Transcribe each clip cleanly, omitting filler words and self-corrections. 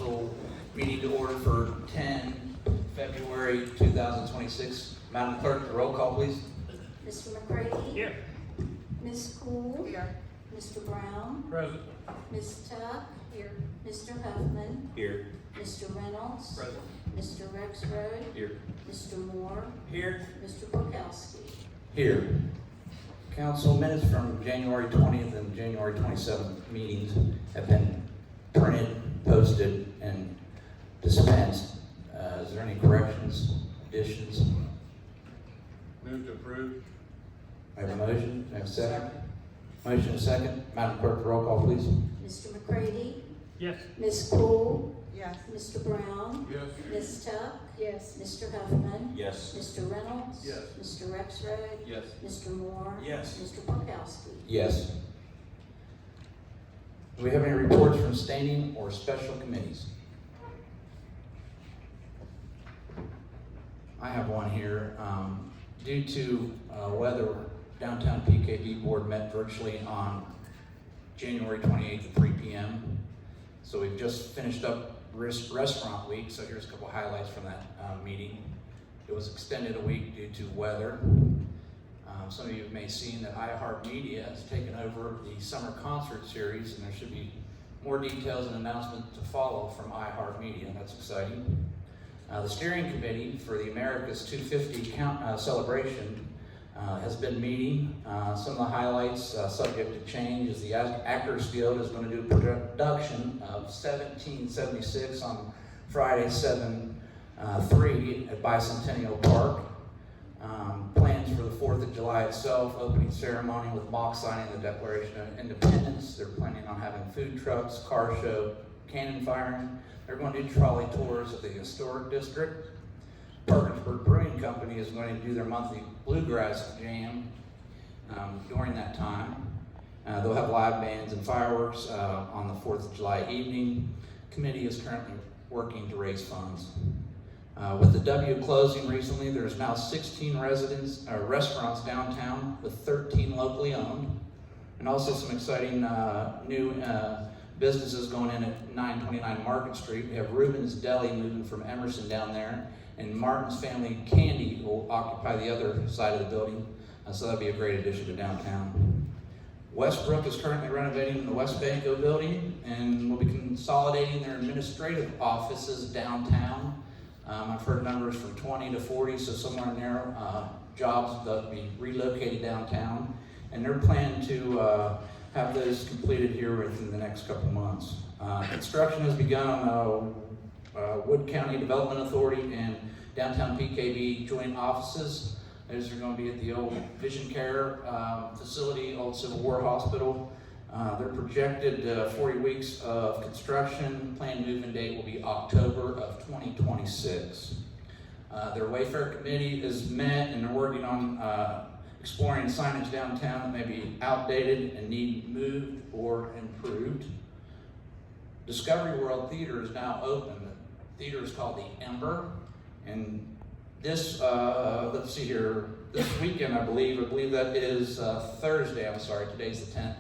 council meeting to order for 10 February 2026. Madam Clerk, the roll call, please. Mr. McCready? Here. Ms. Cool? Here. Mr. Brown? Present. Ms. Tuck? Here. Mr. Huffman? Here. Mr. Reynolds? Present. Mr. Rexroad? Here. Mr. Moore? Here. Mr. Borkowski? Here. Council minutes from January 20th and January 27th meetings have been printed, posted, and dispensed. Is there any corrections, additions? Move to approve. I have a motion. I have a second. Motion and second. Madam Clerk, the roll call, please. Mr. McCready? Yes. Ms. Cool? Yes. Mr. Brown? Yes. Ms. Tuck? Yes. Mr. Huffman? Yes. Mr. Reynolds? Yes. Mr. Rexroad? Yes. Mr. Moore? Yes. Mr. Borkowski? Yes. Do we have any reports from standing or special committees? I have one here. Due to weather, downtown PKB board met virtually on January 28th at 3 p.m. So we've just finished up restaurant week, so here's a couple highlights from that meeting. It was extended a week due to weather. Some of you may have seen that iHeartMedia has taken over the summer concert series, and there should be more details and announcements to follow from iHeartMedia, and that's exciting. The steering committee for the America's 250 celebration has been meeting. Some of the highlights, subject to change, is the Actors Guild is going to do a production of 1776 on Friday, 7/3 at Bicentennial Park. Plans for the 4th of July itself, opening ceremony with mock signing the Declaration of Independence. They're planning on having food trucks, car show, cannon firing. They're going to do trolley tours of the historic district. Parkersburg Brewing Company is going to do their monthly bluegrass jam during that time. They'll have live bands and fireworks on the 4th of July evening. Committee is currently working to raise funds. With the W closing recently, there's now 16 restaurants downtown with 13 locally owned, and also some exciting new businesses going in at 929 Market Street. We have Reuben's Deli moving from Emerson down there, and Martin's Family Candy will occupy the other side of the building, so that'll be a great addition to downtown. Westbrook is currently renovating the West Banco building, and will be consolidating their administrative offices downtown. I've heard numbers from 20 to 40, so somewhere in there, jobs that will be relocated downtown, and they're planning to have those completed here within the next couple months. Construction has begun on Wood County Development Authority and downtown PKB joint offices. Those are going to be at the old Vision Care facility, old Civil War Hospital. They're projected 40 weeks of construction. Planned move-in date will be October of 2026. Their Wayfair committee is met, and they're working on exploring signage downtown that may be outdated and need moved or improved. Discovery World Theater is now open. The theater is called the Ember, and this, let's see here, this weekend I believe that is Thursday, I'm sorry, today's the 10th.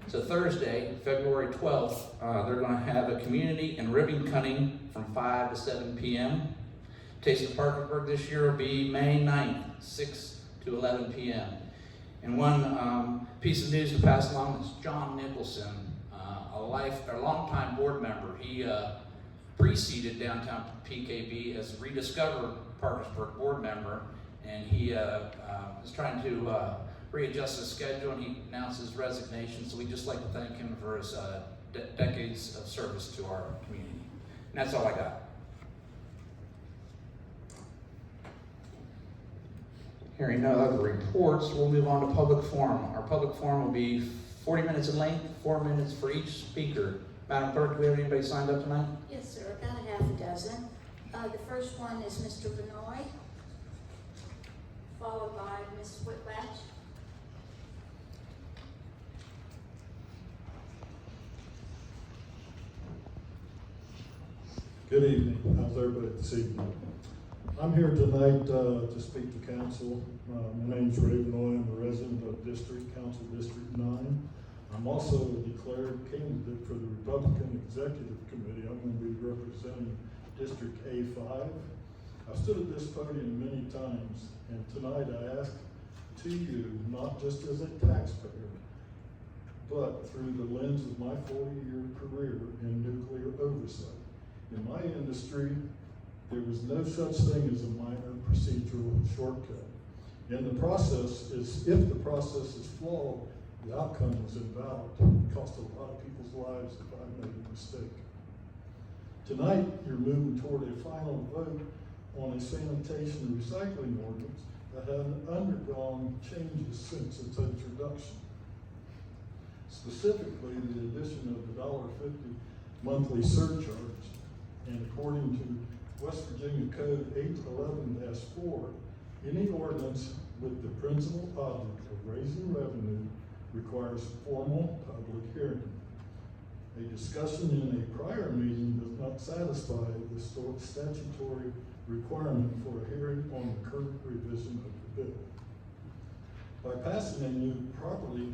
So Thursday, February 12th, they're going to have a community and ribbon cutting from 5 to 7 p.m. Taste of Parkersburg this year will be May 9th, 6 to 11 p.m. And one piece of news to pass along is John Nicholson, a longtime board member. He preceded downtown PKB as Rediscover Parkersburg board member, and he is trying to readjust his schedule, and he announced his resignation. So we'd just like to thank him for his decades of service to our community. And that's all I got. Hearing no other reports, we'll move on to public forum. Our public forum will be 40 minutes in length, 4 minutes for each speaker. Madam Clerk, do we have anybody signed up tonight? Yes, sir, about a half a dozen. The first one is Mr. Benoit, followed by Ms. Whitlatch. Good evening. How's everybody this evening? I'm here tonight to speak to council. My name's Ray Benoit. I'm a resident of Council District 9. I'm also a declared candidate for the Republican Executive Committee. I'm going to be representing representing District A5. I've stood at this podium many times, and tonight I ask to you, not just as a taxpayer, but through the lens of my 40-year career in nuclear oversight. In my industry, there was no such thing as a minor procedural shortcut. And the process is, if the process is flawed, the outcome is invalid. It cost a lot of people's lives if I made a mistake. Tonight, you're moving toward a final vote on a sanitation and recycling ordinance that has undergone changes since its introduction. Specifically, the addition of the $1.50 monthly surcharge, and according to West Virginia Code 811-4, any ordinance with the principal object of raising revenue requires formal public hearing. A discussion in a prior meeting does not satisfy the statutory requirement for a hearing on the current revision of the bill. By passing a new properly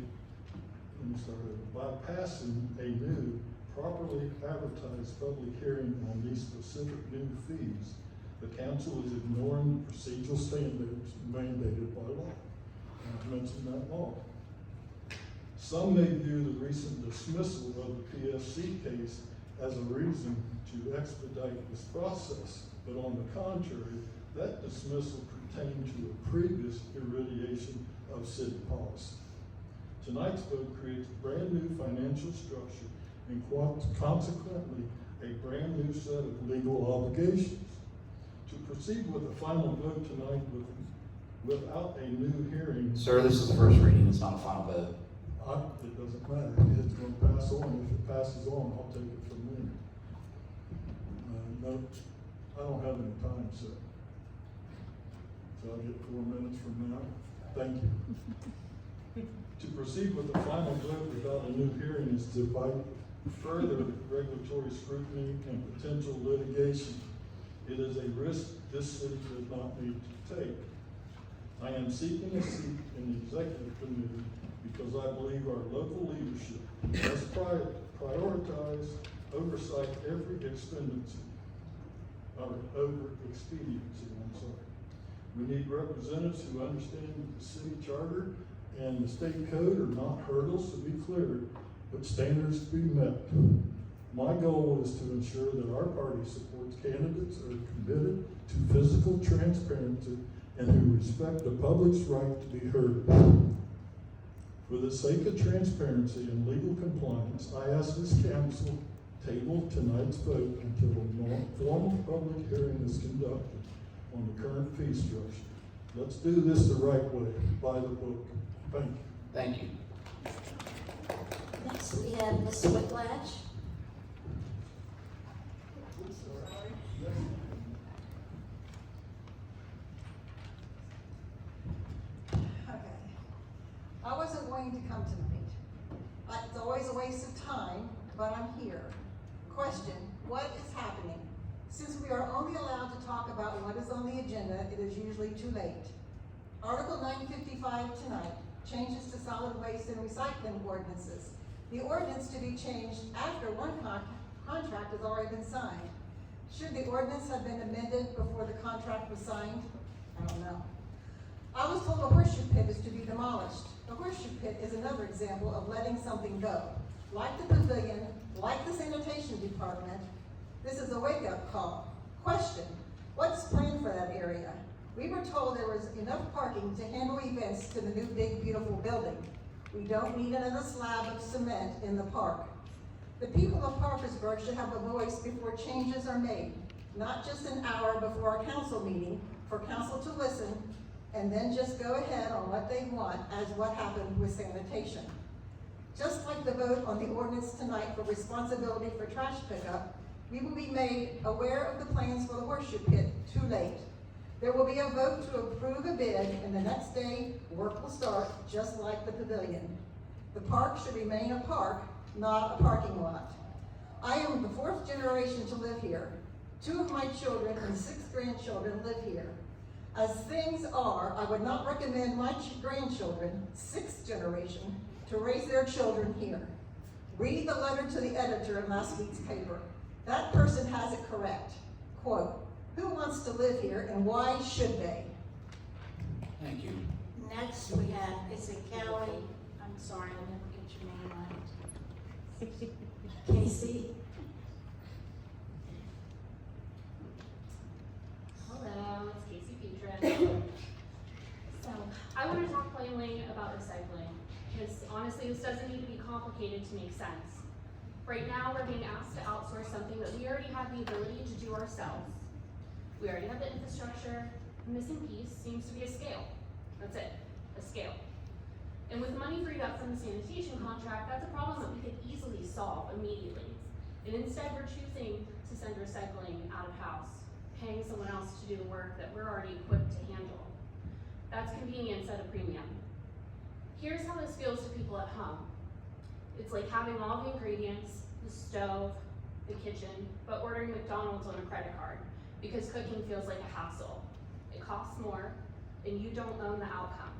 advertised public hearing on these specific new fees, the council is ignoring the procedural standards mandated by law. And I've mentioned that law. Some may view the recent dismissal of the PSC case as a reason to expedite this process, but on the contrary, that dismissal pertained to a previous irradiation of city policy. Tonight's vote creates a brand new financial structure and consequently a brand new set of legal obligations. To proceed with the final vote tonight without a new hearing. Sir, this is the first reading, it's not a final vote. It doesn't matter, it's going to pass on. If it passes on, I'll take it from there. No, I don't have any time set. So I'll get 4 minutes from now. Thank you. To proceed with the final vote without a new hearing is to invite further regulatory scrutiny and potential litigation. It is a risk this city does not need to take. I am seeking a seat in the executive committee because I believe our local leadership must prioritize oversight every expenditure, or over expediency, We need representatives who understand that the city charter and the state code are not hurdles to be cleared, but standards to be met. My goal is to ensure that our party supports candidates that are committed to physical transparency and who respect the public's right to be heard. For the sake of transparency and legal compliance, I ask this council table tonight's vote until a formal public hearing is conducted on the current fee structure. Let's do this the right way, by the book. Thank you. Thank you. Next, we have Ms. Whitlatch. Okay. I wasn't going to come tonight. It's always a waste of time, but I'm here. Question, what is happening? Since we are only allowed to talk about what is on the agenda, it is usually too late. Article 955 tonight, changes to solid waste and recycling ordinances. The ordinance to be changed after one contract has already been signed. Should the ordinance have been amended before the contract was signed? I don't know. I was told a horseshoe pit is to be demolished. The horseshoe pit is another example of letting something go. Like the pavilion, like the sanitation department, this is a wake-up call. Question, what's planned for that area? We were told there was enough parking to handle events to the new big beautiful building. We don't need another slab of cement in the park. The people of Parkersburg should have a voice before changes are made, not just an hour before our council meeting for council to listen and then just go ahead on what they want, as what happened with sanitation. Just like the vote on the ordinance tonight for responsibility for trash pickup, we will be made aware of the plans for the horseshoe pit too late. There will be a vote to approve a bid, and the next day, work will start just like the pavilion. The park should remain a park, not a parking lot. I am the 4th generation to live here. 2 of my children and 6 grandchildren live here. As things are, I would not recommend my grandchildren, 6th generation, to raise their children here. Read the letter to the editor in last week's paper. That person has it correct. Quote, "Who wants to live here and why should they?" Thank you. Next, we have, is it Kelly? I'm sorry, I didn't get your name right. Casey? Hello, it's Casey Petras. So, I want to talk plainly about recycling, because honestly, this doesn't need to be complicated to make sense. Right now, we're being asked to outsource something that we already have the ability to do ourselves. We already have the infrastructure. The missing piece seems to be a scale. That's it, a scale. And with money freed up from the sanitation contract, that's a problem that we could easily solve immediately. And instead, we're choosing to send recycling out of house, paying someone else to do the work that we're already equipped to handle. That's convenience at a premium. Here's how this feels to people at home. It's like having all the ingredients, the stove, the kitchen, but ordering McDonald's on a credit card because cooking feels like a hassle. It costs more, and you don't own the outcome.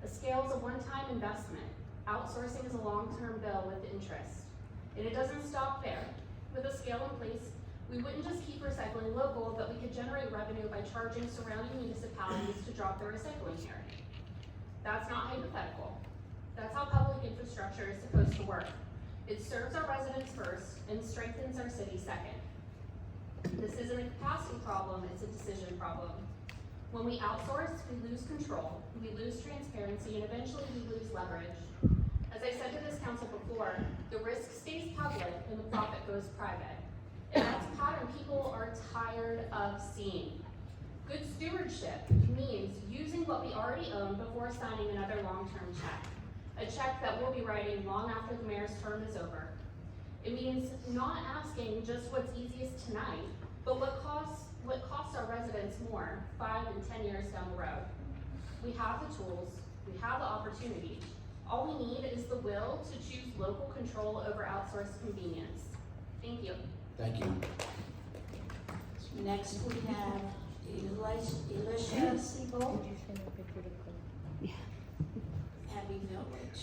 A scale is a one-time investment. Outsourcing is a long-term bill with interest. And it doesn't stop there. With a scale in place, we wouldn't just keep recycling local, but we could generate revenue by charging surrounding municipalities to drop their recycling here. That's not hypothetical. That's how public infrastructure is supposed to work. It serves our residents first and strengthens our city second. This isn't a capacity problem, it's a decision problem. When we outsource, we lose control, we lose transparency, and eventually we lose leverage. As I said to this council before, the risk stays public and the profit goes private. And that's a pattern people are tired of seeing. Good stewardship means using what we already own before signing another long-term check. A check that we'll be writing long after the mayor's term is over. It means not asking just what's easiest tonight, but what costs our residents more 5 and 10 years down the road. We have the tools, we have the opportunity. All we need is the will to choose local control over outsourced convenience. Thank you. Thank you. Next, we have Elisha Siebel. Abbey Village.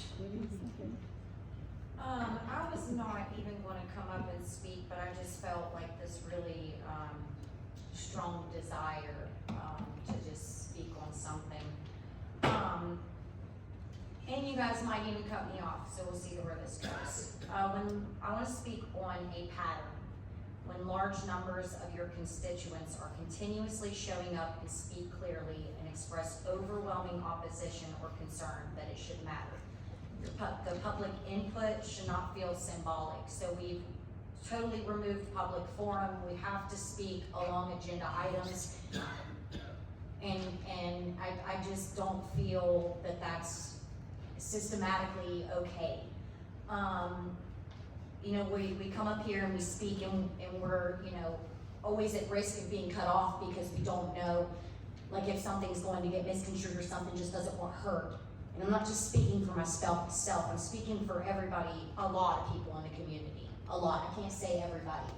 I was not even going to come up and speak, but I just felt like this really strong desire to just speak on something. And you guys might even cut me off, so we'll see where this goes. When I want to speak on a pattern, when large numbers of your constituents are continuously showing up and speak clearly and express overwhelming opposition or concern that it should matter. The public input should not feel symbolic. So we've totally removed public forum. We have to speak along agenda items. And I just don't feel that that's systematically okay. You know, we come up here and we speak and we're, you know, always at risk of being cut off because we don't know, like if something's going to get misconstrued or something just doesn't want heard. And I'm not just speaking for myself, I'm speaking for everybody, a lot of people in the community, a lot. I can't say everybody.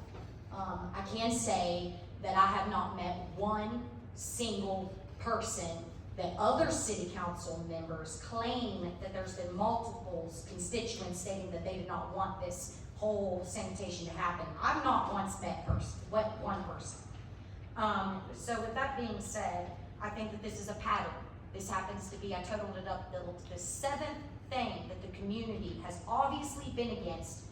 I can say that I have not met one single person that other city council members claim that there's been multiple constituents stating that they did not want this whole sanitation to happen. I've not once met one person. So with that being said, I think that this is a pattern. This happens to be, I totaled it up, the seventh thing that the community has obviously been against,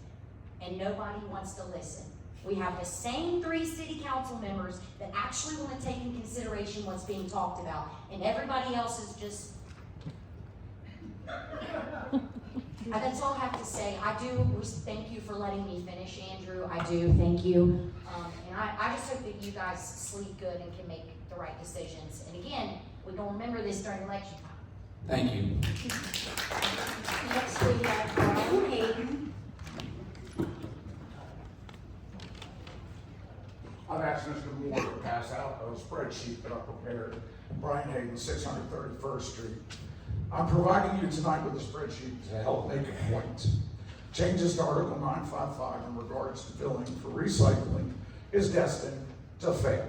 and nobody wants to listen. We have the same 3 city council members that actually want to take in consideration what's being talked about, and everybody else is just... That's all I have to say. I do thank you for letting me finish, Andrew. I do, thank you. And I just hope that you guys sleep good and can make the right decisions. And again, we're going to remember this during election time. Thank you. Next, we have Brian Hayden. I've asked Mr. Moore to pass out a spreadsheet that I prepared, Brian Hayden, 631st Street. I'm providing you tonight with a spreadsheet to help make a point. Changes to Article 955 in regards to billing for recycling is destined to fail.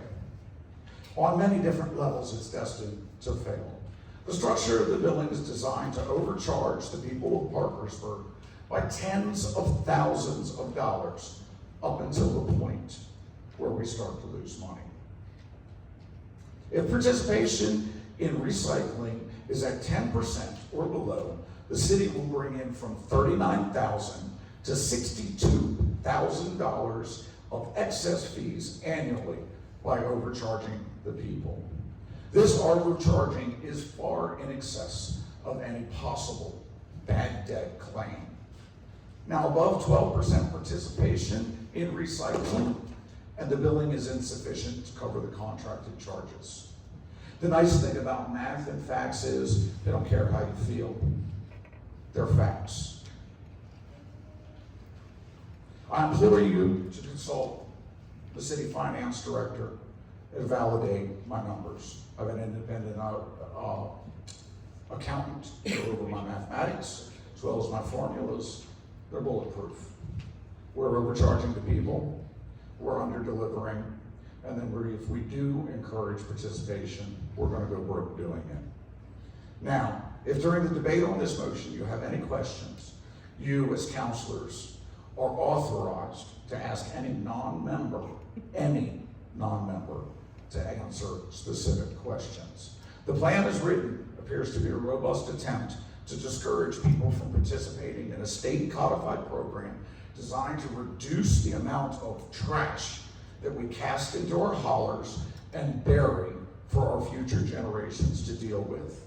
On many different levels, it's destined to fail. The structure of the billing is designed to overcharge the people of Parkersburg by tens of thousands of dollars up until the point where we start to lose money. If participation in recycling is at 10% or below, the city will bring in from $39,000 to $62,000 of excess fees annually by overcharging the people. This overcharging is far in excess of any possible bad debt claim. Now, above 12% participation in recycling, and the billing is insufficient to cover the contracted charges. The nice thing about math and facts is they don't care how you feel. They're facts. I implore you to consult the city finance director and validate my numbers. I have an independent accountant go over my mathematics as well as my formulas. They're bulletproof. We're overcharging the people, we're under-delivering, and then if we do encourage participation, we're gonna go broke doing it. Now, if during the debate on this motion you have any questions, you as counselors are authorized to ask any non-member to answer specific questions. The plan as written appears to be a robust attempt to discourage people from participating in a state codified program designed to reduce the amount of trash that we cast into our haulers and bury for our future generations to deal with.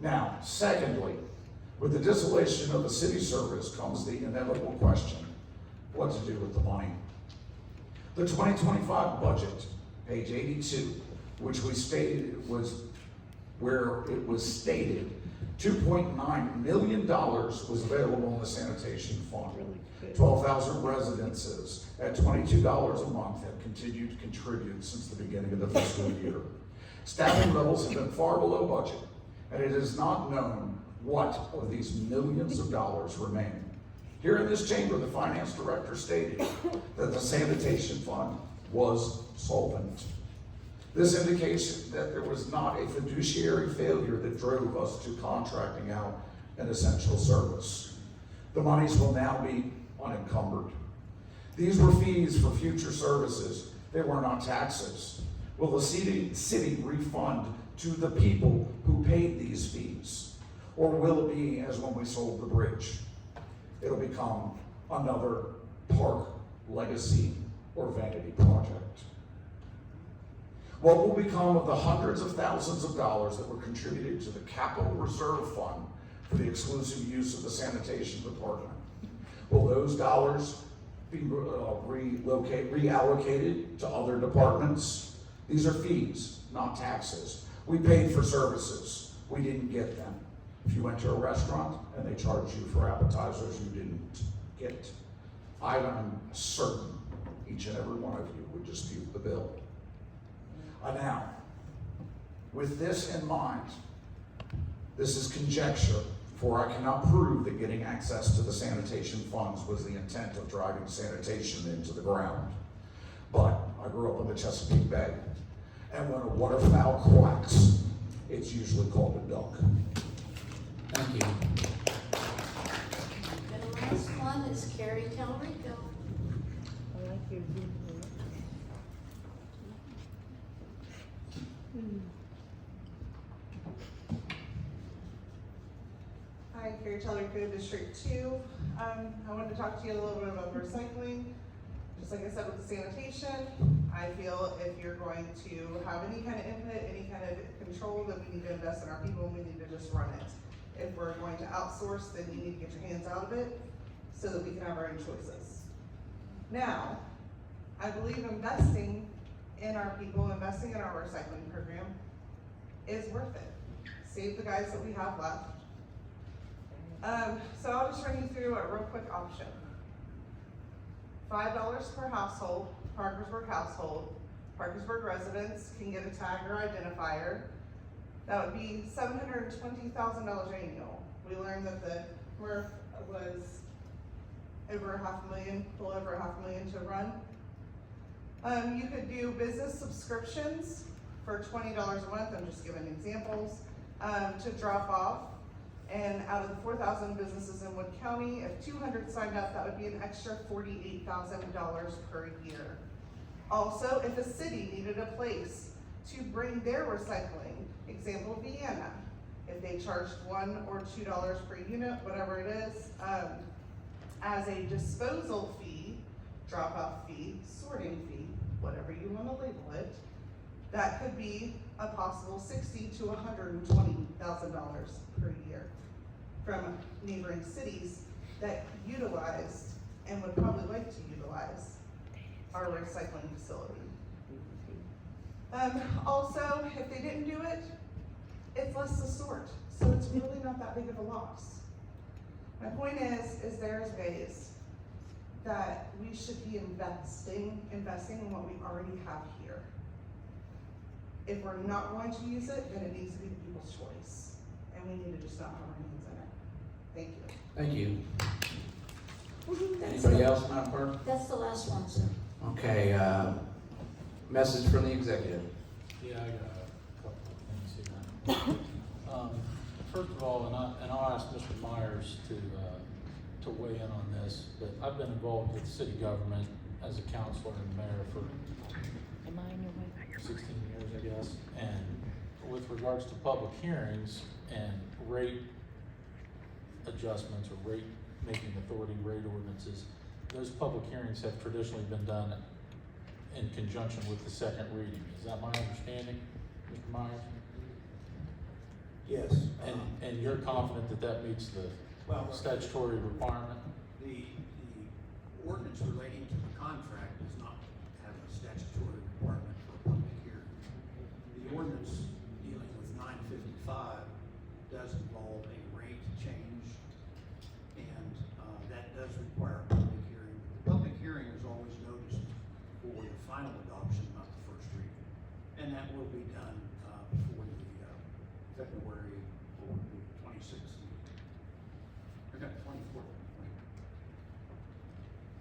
Now, secondly, with the dissolution of the city service comes the inevitable question, what to do with the money. The 2025 budget, page 82, which we stated was where it was stated $2.9 million was available in the sanitation fund. 12,000 residences at $22 a month have continued to contribute since the beginning of the fiscal year. Staffing levels have been far below budget, and it is not known what of these millions of dollars remain. Here in this chamber, the finance director stated that the sanitation fund was solvent. This indicates that there was not a fiduciary failure that drove us to contracting out an essential service. The monies will now be unencumbered. These were fees for future services. They were not taxes. Will the city refund to the people who paid these fees? Or will it be as when we sold the bridge? It'll become another park legacy or vanity project. What will become of the hundreds of thousands of dollars that were contributed to the Capital Reserve Fund for the exclusive use of the sanitation department? Will those dollars be reallocated to other departments? These are fees, not taxes. We paid for services. We didn't get them. If you went to a restaurant and they charged you for appetizers you didn't get, I'm certain each and every one of you would dispute the bill. Now, with this in mind, this is conjecture, for I cannot prove that getting access to the sanitation funds was the intent of driving sanitation into the ground. But I grew up on the Chesapeake Bay, and when a waterfowl quacks, it's usually called a duck. Thank you. And the last one is Carrie Telrico. I like your view. Hi, Carrie Telrico, District 2. I wanted to talk to you a little bit about recycling. Just like I said with the sanitation, I feel if you're going to have any kind of input, any kind of control, that we need to invest in our people, we need to just run it. If we're going to outsource, then you need to get your hands out of it so that we can have our own choices. Now, I believe investing in our people, investing in our recycling program is worth it. Save the guys that we have left. So I'll just run you through a real quick option. $5 per household, Parkersburg household. Parkersburg residents can get a tag or identifier. That would be $720,000 annual. We learned that the MRF was over $500,000, a little over $500,000 to run. You could do business subscriptions for $20 a month. I'm just giving examples to drop off. And out of the 4,000 businesses in Wood County, if 200 signed up, that would be an extra $48,000 per year. Also, if a city needed a place to bring their recycling, example Vienna, if they charged $1 or $2 per unit, whatever it is, as a disposal fee, drop-off fee, sorting fee, whatever you want to label it, that could be a possible $60,000 to $120,000 per year from neighboring cities that utilized and would probably like to utilize our recycling facility. Also, if they didn't do it, it's less to sort, so it's really not that big of a loss. My point is there's ways that we should be investing in what we already have here. If we're not going to use it, then it needs to be the people's choice, and we need to just not have our hands in it. Thank you. Thank you. Anybody else, Madam Clerk? That's the last one, sir. Okay, message from the executive. Yeah, I got a couple of things here. First of all, and I'll ask Mr. Myers to weigh in on this, but I've been involved with city government as a counselor and mayor for Am I in your way? 16 years, I guess. And with regards to public hearings and rate adjustments or making authority rate ordinances, those public hearings have traditionally been done in conjunction with the second reading. Is that my understanding, Mr. Myers? Yes. And you're confident that that meets the Well, statutory requirement? the ordinance relating to the contract does not have a statutory requirement for a public hearing. The ordinance dealing with 955 does involve a rate change, and that does require a public hearing. The public hearing is always noticed for the final adoption, not the first reading. And that will be done before the February or the 26th meeting. Okay, 24th.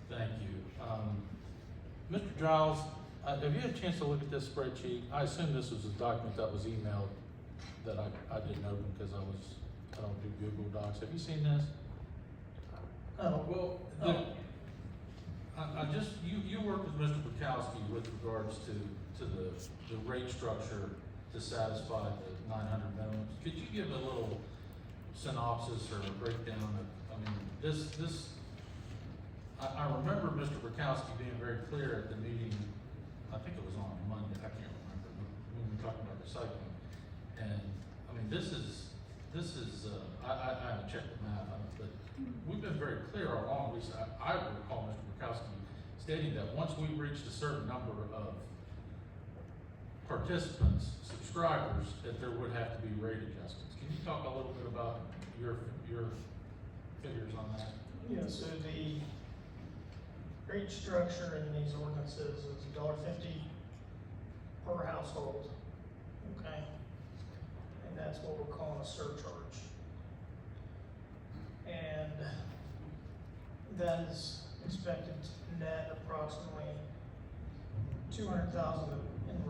Thank you. Mr. Giles, have you had a chance to look at this spreadsheet? I assume this was a document that was emailed that I didn't open because I don't do Google Docs. Have you seen this? Well, you work with Mr. Bukowski with regards to the rate structure to satisfy the 900 minimums. Could you give a little synopsis or a breakdown of, I remember Mr. Bukowski being very clear at the meeting, I think it was on Monday, I can't remember, when we were talking about recycling. And, this is, I haven't checked the math on it, but we've been very clear all along. I recall Mr. Bukowski stating that once we reached a certain number of participants, subscribers, that there would have to be rate adjustments. Can you talk a little bit about your figures on that? Yeah, so the rate structure in these ordinances is $1.50 per household, okay? And that's what we're calling a surcharge. And that is expected to net approximately $200,000 in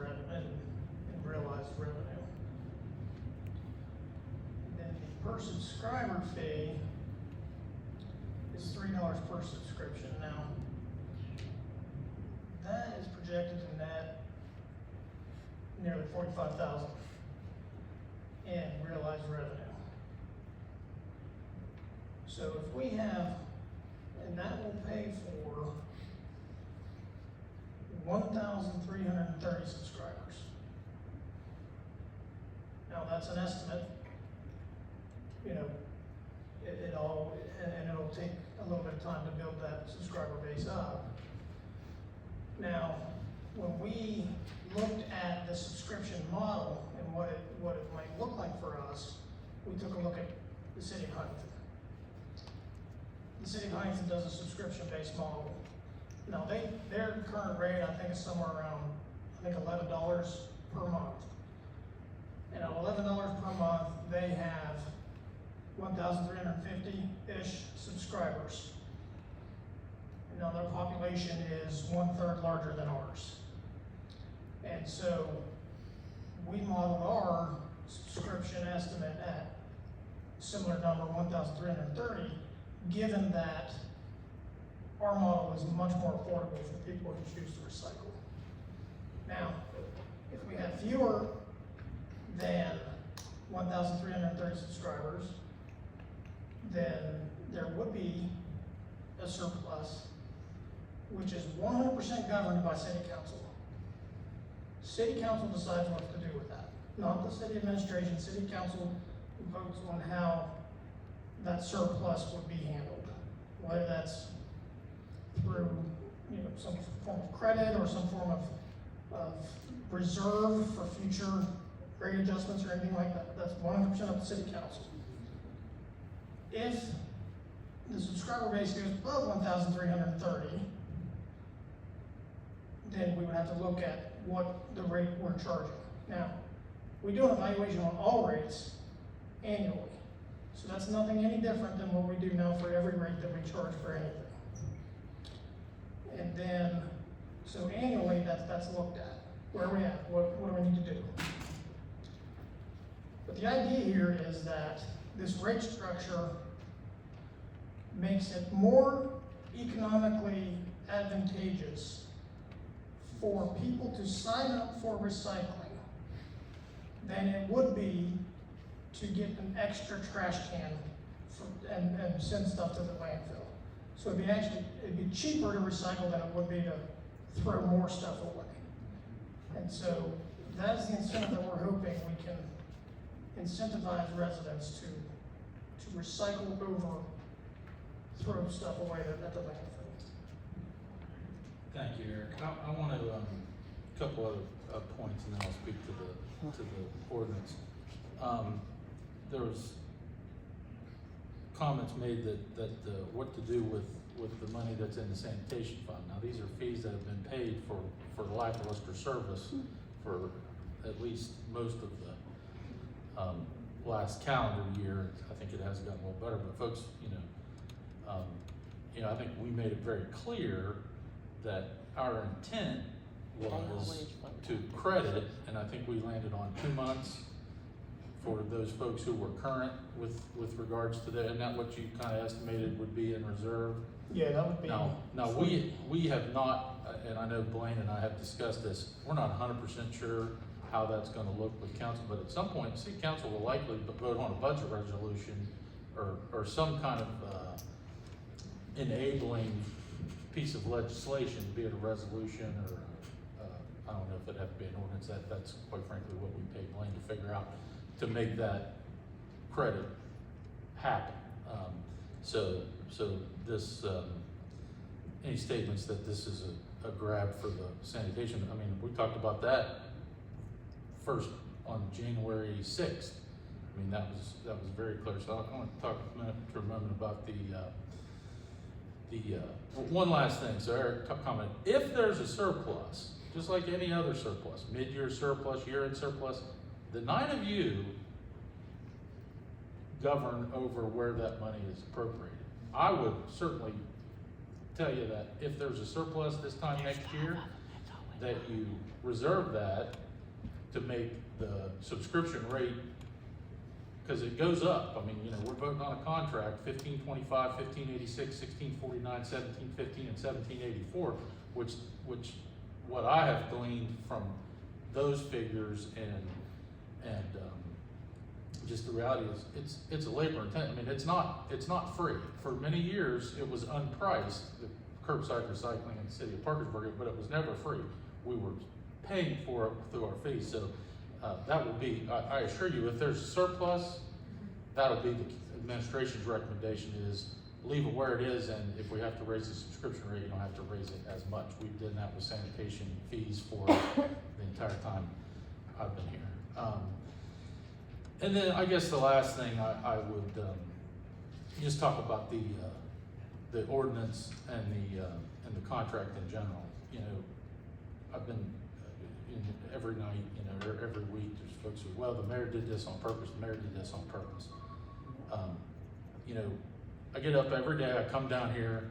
realized revenue. And then the per subscriber fee is $3 per subscription. Now, that is projected to net nearly $45,000 in realized revenue. So if we have, and that will pay for 1,330 subscribers. Now that's an estimate, and it'll take a little bit of time to build that subscriber base up. Now, when we looked at the subscription model and what it might look like for us, we took a look at the city of Huntington. The city of Huntington does a subscription-based model. Now, their current rate, I think, is somewhere around, $11 per month. And at $11 per month, they have 1,350-ish subscribers. And now their population is 1/3 larger than ours. And so we modeled our subscription estimate at similar number, 1,330, given that our model is much more affordable for people who choose to recycle. Now, if we have fewer than 1,330 subscribers, then there would be a surplus, which is 100% governed by city council. City council decides what to do with that, not the city administration. City council votes on how that surplus would be handled, whether that's through, you know, some form of credit or some form of reserve for future rate adjustments or anything like that. That's 100% up to city council. If the subscriber base goes above 1,330, then we would have to look at what the rate we're charging. Now, we do an evaluation on all rates annually. So that's nothing any different than what we do now for every rate that we charge for anything. And then, so annually, that's looked at. Where are we at? What do we need to do? But the idea here is that this rate structure makes it more economically advantageous for people to sign up for recycling than it would be to get an extra trash can and send stuff to the landfill. So it'd be cheaper to recycle than it would be to throw more stuff away. And so that's the incentive that we're hoping we can incentivize residents to recycle over throw stuff away at the landfill. Thank you, Eric. I want to, a couple other points, and then I'll speak to the ordinance. There was comments made that what to do with the money that's in the sanitation fund. Now, these are fees that have been paid for lackluster service for at least most of the last calendar year. I think it has gotten a little better, but folks, I think we made it very clear that our intent was to credit, and I think we landed on 2 months for those folks who were current with regards to that. Isn't that what you kind of estimated would be in reserve? Yeah, that would be. Now we have not, and I know Blaine and I have discussed this, we're not 100% sure how that's gonna look with council, but at some point, city council will likely vote on a budget resolution or some kind of enabling piece of legislation, be it a resolution or I don't know if it'd have to be an ordinance. That's quite frankly what we paid Blaine to figure out to make that credit happen. So this, any statements that this is a grab for the sanitation, I mean, we talked about that first on January 6th. I mean, that was very clear. So I want to talk a moment about the one last thing. So Eric commented, if there's a surplus, just like any other surplus, mid-year surplus, year-end surplus, the 9 of you govern over where that money is appropriated. I would certainly tell you that if there's a surplus this time next year, that you reserve that to make the subscription rate, because it goes up. I mean, we're voting on a contract, 1525, 1586, 1649, 1715, and 1784, which what I have gleaned from those figures and just the reality is it's a labor intensive. I mean, it's not free. For many years, it was unpriced, the curbside recycling in the city of Parkersburg, but it was never free. We were paying for it through our fees. So that will be, I assure you, if there's a surplus, that'll be the administration's recommendation is leave it where it is, and if we have to raise the subscription rate, you don't have to raise it as much. We've done that with sanitation fees for the entire time I've been here. And then I guess the last thing I would just talk about the ordinance and the contract in general. I've been every night, or every week, there's folks who, well, the mayor did this on purpose, the mayor did this on purpose. I get up every day, I come down here,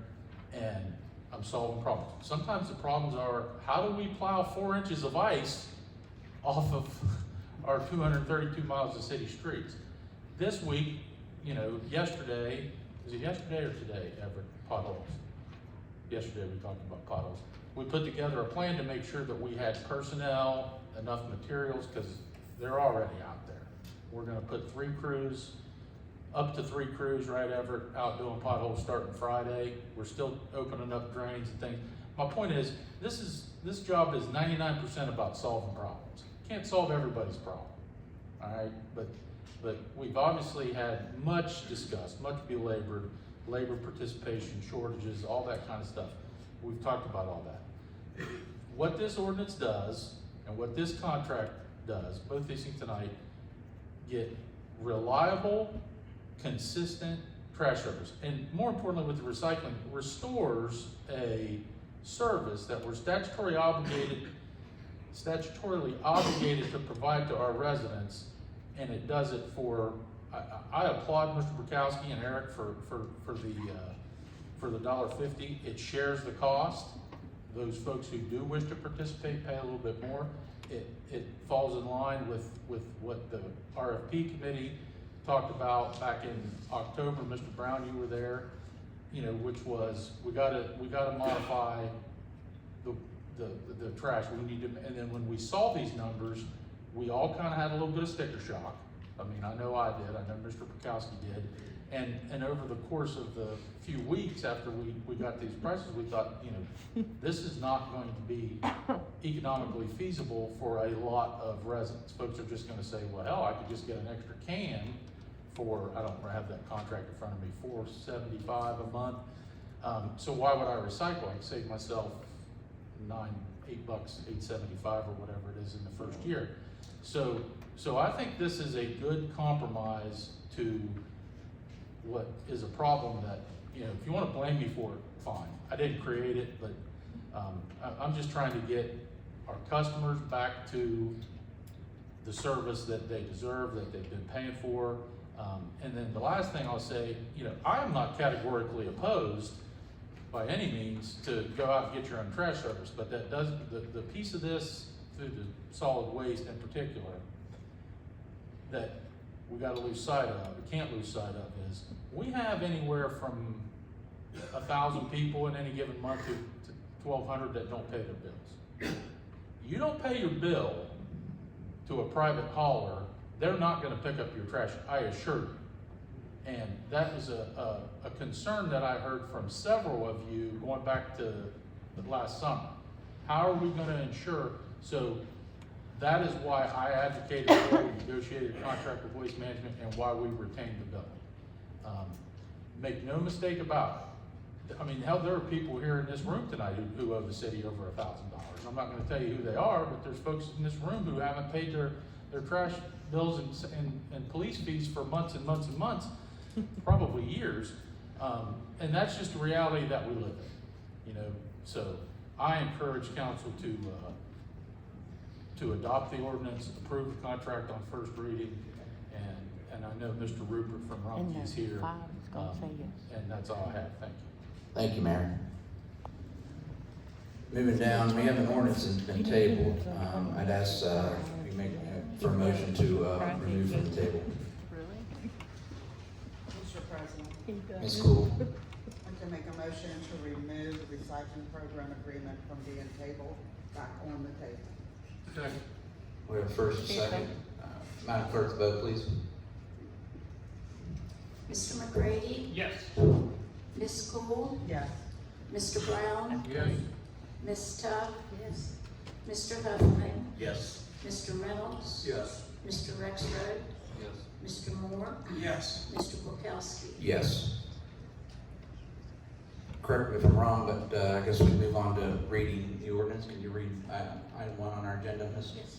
and I'm solving problems. Sometimes the problems are, how do we plow 4 inches of ice off of our 232 miles of city streets? This week, you know, yesterday, was it yesterday or today, Everett, potholes? Yesterday we talked about potholes. We put together a plan to make sure that we had personnel, enough materials, because they're already out there. We're gonna put up to three crews, right, Everett, out doing potholes starting Friday. We're still opening up drains and things. My point is, this job is 99% about solving problems. Can't solve everybody's problem, all right? But we've obviously had much discussed, much belabored, labor participation, shortages, all that kind of stuff. We've talked about all that. What this ordinance does, and what this contract does, both these things tonight, get reliable, consistent trash service. And more importantly, with the recycling, restores a service that we're statutorily obligated to provide to our residents, and it does it for, I applaud Mr. Bukowski and Eric for the $1.50. It shares the cost. Those folks who do wish to participate pay a little bit more. It falls in line with what the RFP committee talked about back in October. Mr. Brown, you were there, you know, which was, we gotta modify the trash. We need to, and then when we saw these numbers, we all kind of had a little bit of sticker shock. I mean, I know I did, I know Mr. Bukowski did. And over the course of the few weeks after we got these prices, we thought, you know, this is not going to be economically feasible for a lot of residents. Folks are just gonna say, well, hell, I could just get an extra can for, I don't have that contract in front of me, $4.75 a month. So why would I recycle? I can save myself $8, $8.75 or whatever it is in the first year. So I think this is a good compromise to what is a problem that, you know, if you want to blame me for it, fine. I didn't create it, but I'm just trying to get our customers back to the service that they deserve, that they've been paying for. And then the last thing I'll say, you know, I am not categorically opposed by any means to go out and get your own trash service, but that does, the piece of this through the solid waste in particular that we gotta lose sight of, we can't lose sight of, is we have anywhere from 1,000 people in any given month to 1,200 that don't pay their bills. You don't pay your bill to a private hauler, they're not gonna pick up your trash, I assure you. And that was a concern that I heard from several of you going back to the last summer. How are we gonna ensure? So that is why I advocated for, we negotiated a contract with Waste Management, and why we retained the bill. Make no mistake about it. I mean, hell, there are people here in this room tonight who owe the city over $1,000. I'm not gonna tell you who they are, but there's folks in this room who haven't paid their trash bills and police fees for months and months and months, probably years. And that's just the reality that we live in, you know. So I encourage council to adopt the ordinance, approve the contract on first reading, and I know Mr. Rupert from Rumpke is here, and that's all I have. Thank you. Thank you, Mayor. Moving down, we have an ordinance that's been tabled. I'd ask, you make for a motion to remove from the table. Mr. President, Ms. Cool. I'd like to make a motion to remove the recycling program agreement from being tabled back on the table. Second. We have a first and second. Madam Clerk, vote please. Mr. McGrady? Yes. Ms. Cool? Yes. Mr. Brown? Yes. Ms. Tuck? Yes. Mr. Huffman? Yes. Mr. Reynolds? Yes. Mr. Rexroad? Yes. Mr. Moore? Yes. Mr. Bukowski? Yes. Correct me if I'm wrong, but I guess we move on to reading the ordinance. Can you read item 1 on our agenda, Ms.? Yes.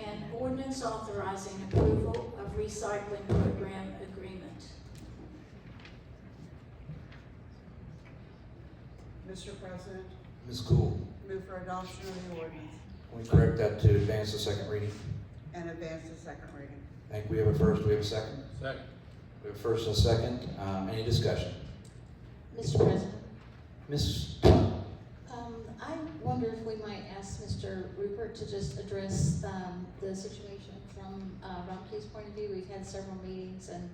An ordinance authorizing approval of recycling program agreement. Mr. President, Ms. Cool. move for adoption of the ordinance Can we correct that to advance the second reading? and advance the second reading. I think we have a first, we have a second. Second. We have a first and a second. Any discussion? Mr. President, Ms. I wonder if we might ask Mr. Rupert to just address the situation from Rumpke's point of view. We've had several meetings, and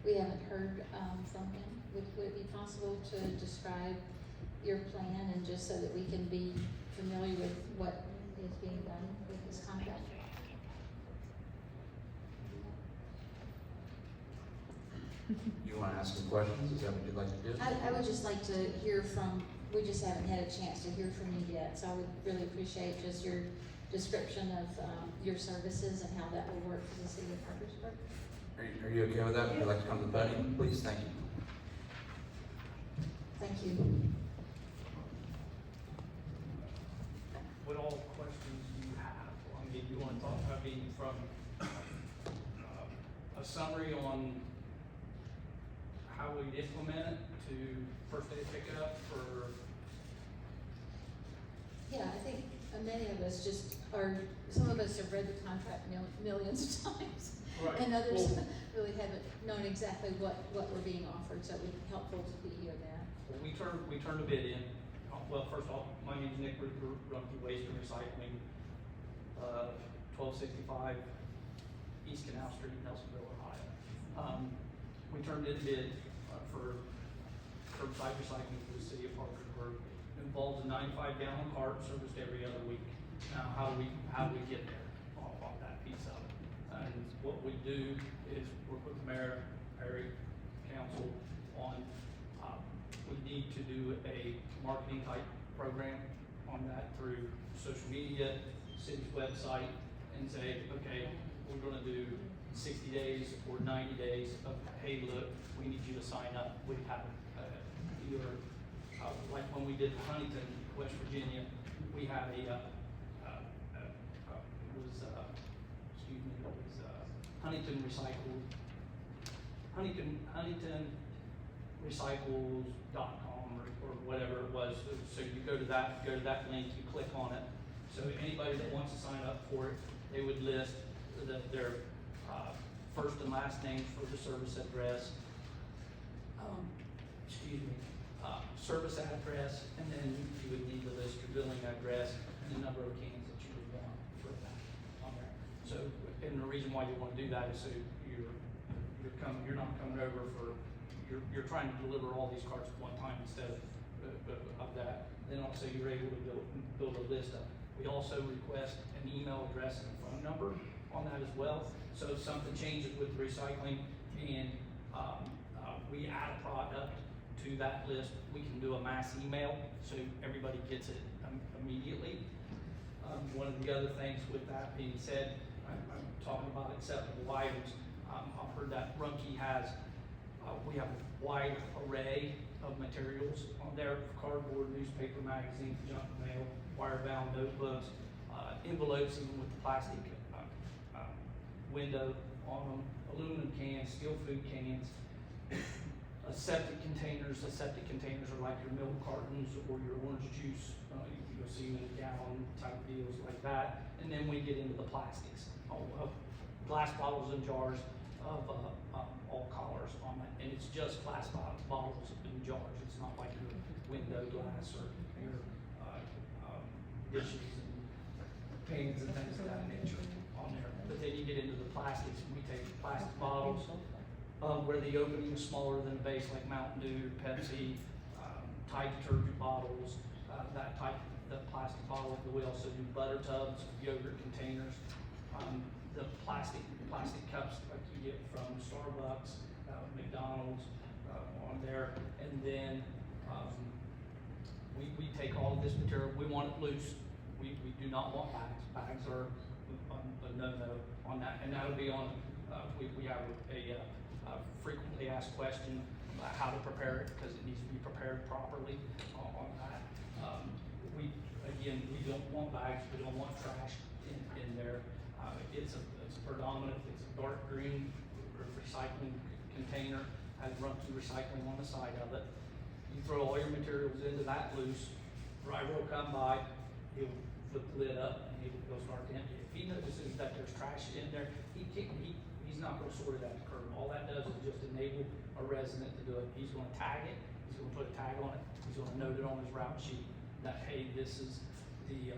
we haven't heard, from him. Would it be possible to describe your plan and just so that we can be familiar with what is being done with this contract? You wanna ask some questions, is that what you'd like to do? I would just like to hear from, we just haven't had a chance to hear from you yet, so I would really appreciate just your description of, your services and how that will work for the city of Parkersburg. Are you okay with that? Would you like to come to the podium, please? Thank you. Thank you. What all questions do you have? I mean, you want to talk, I mean, from a summary on how we'd implement it to first day pickup or? Yeah, I think many of us just are, some of us have read the contract millions of times. Right. And others Well- really haven't known exactly what we're being offered, so it would be helpful to hear that. Well, we turned a bid in. Well, first off, my name is Nick Ruper, Rumpke Waste and Recycling, 1265 East Canal Street, Nelsonville, Ohio. We turned in a bid for curbside recycling for the city of Parkersburg. Involves a 95-gallon cart serviced every other week. Now, how do we get there on that piece of it? And what we do is work with the mayor, Perry, council on, we need to do a marketing type program on that through social media, city's website, and say, okay, we're gonna do 60 days or 90 days of, hey, look, we need you to sign up. We have either, like when we did Huntington, West Virginia, we had Huntington Recycles.com or whatever it was. So you go to that link, you click on it. So anybody that wants to sign up for it, they would list their first and last names for the service address, service address, and then you would need to list your billing address and the number of cans that you would want for that on there. So, and the reason why you want to do that is so you're not coming over for, you're trying to deliver all these carts at one time instead of that. Then also you're able to build a list up. We also request an email address and a phone number on that as well. So if something changes with recycling and we add a product to that list, we can do a mass email so everybody gets it immediately. One of the other things with that being said, I'm talking about acceptable items. I've heard that Rumpke has, we have a wide array of materials on there: cardboard, newspaper, magazines, junk mail, wire-bound notebooks, envelopes even with the plastic window on them, aluminum cans, steel food cans, septic containers. The septic containers are like your milk cartons or your orange juice. You'll see them in gallon type deals like that. And then we get into the plastics, glass bottles and jars of all colors on that. And it's just glass bottles and jars. It's not like your window glass or your dishes and pans and things of that nature on there. But then you get into the plastics, and we take plastic bottles where the opening is smaller than a base, like Mountain Dew, Pepsi, Tide detergent bottles, that type of plastic bottle. We also do butter tubs, yogurt containers, the plastic cups like you get from Starbucks, McDonald's on there, and then we take all of this material. We want it loose. We do not want bags. Bags are a no-no on that, and that'll be on. We have a frequently asked question about how to prepare it because it needs to be prepared properly on that. We don't want bags. We don't want trash in there. It's predominant. It's a dark green recycling container, has Rumpke recycling on the side of it. You throw all your materials into that loose. Driver will come by. He'll flip the lid up and he'll start to empty it. If he notices that there's trash in there, he's not going to sort it at the curb. All that does is just enable a resident to do it. He's going to tag it. He's going to put a tag on it. He's going to note it on his route sheet that, hey, this is the,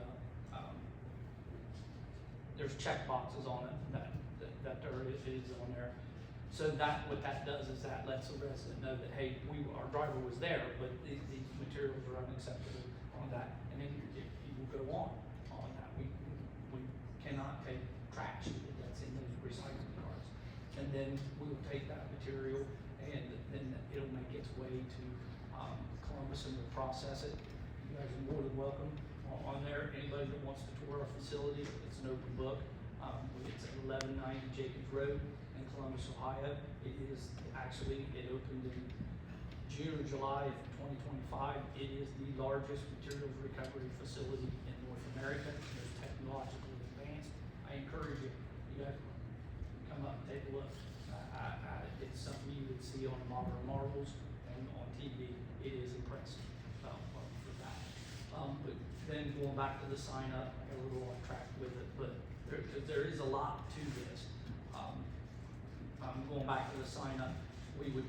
there's check boxes on it that there is on there. So what that does is that lets the resident know that, hey, our driver was there, but the materials are unacceptable on that, and then he will go on that. We cannot take trash that's in those recycling carts. And then we will take that material and then it'll make its way to Columbus and we'll process it. You guys are more than welcome on there. Anybody that wants to tour our facility, it's an open book. It's at 1190 Jacobs Road in Columbus, Ohio. It opened in June or July of 2025. It is the largest materials recovery facility in North America. It's technologically advanced. I encourage you guys come up and take a look. It's something you would see on Modern Marvels and on TV. It is impressive for that. But then going back to the sign up, I got a little off track with it, but there is a lot to this. Going back to the sign up, we would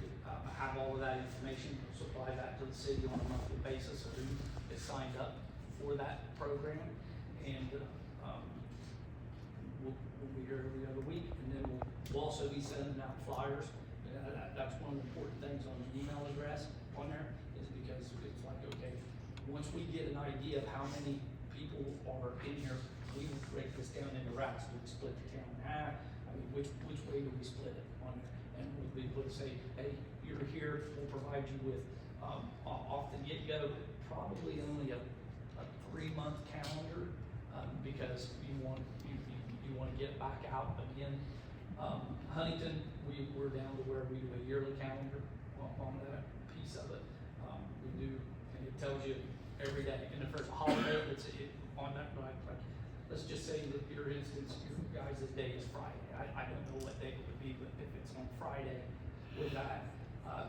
have all of that information, supply that to the city on a monthly basis of who is signed up for that program, and we'll be here every other week, and then we'll also be sending out flyers. That's one of the important things on the email address on there, is because it's like, okay, once we get an idea of how many people are in here, we will break this down into routes. Do we split the town in half? I mean, which way do we split it on there? And we'll be able to say, hey, you're here, we'll provide you with, off the get-go, probably only a 3-month calendar, because you want to get back out again. Huntington, we're down to where we do a yearly calendar on that piece of it. We do, and it tells you every day. And if there's a holiday that's on that, like, let's just say that your instance, your guys' day is Friday. I don't know what day it would be, but if it's on Friday with that,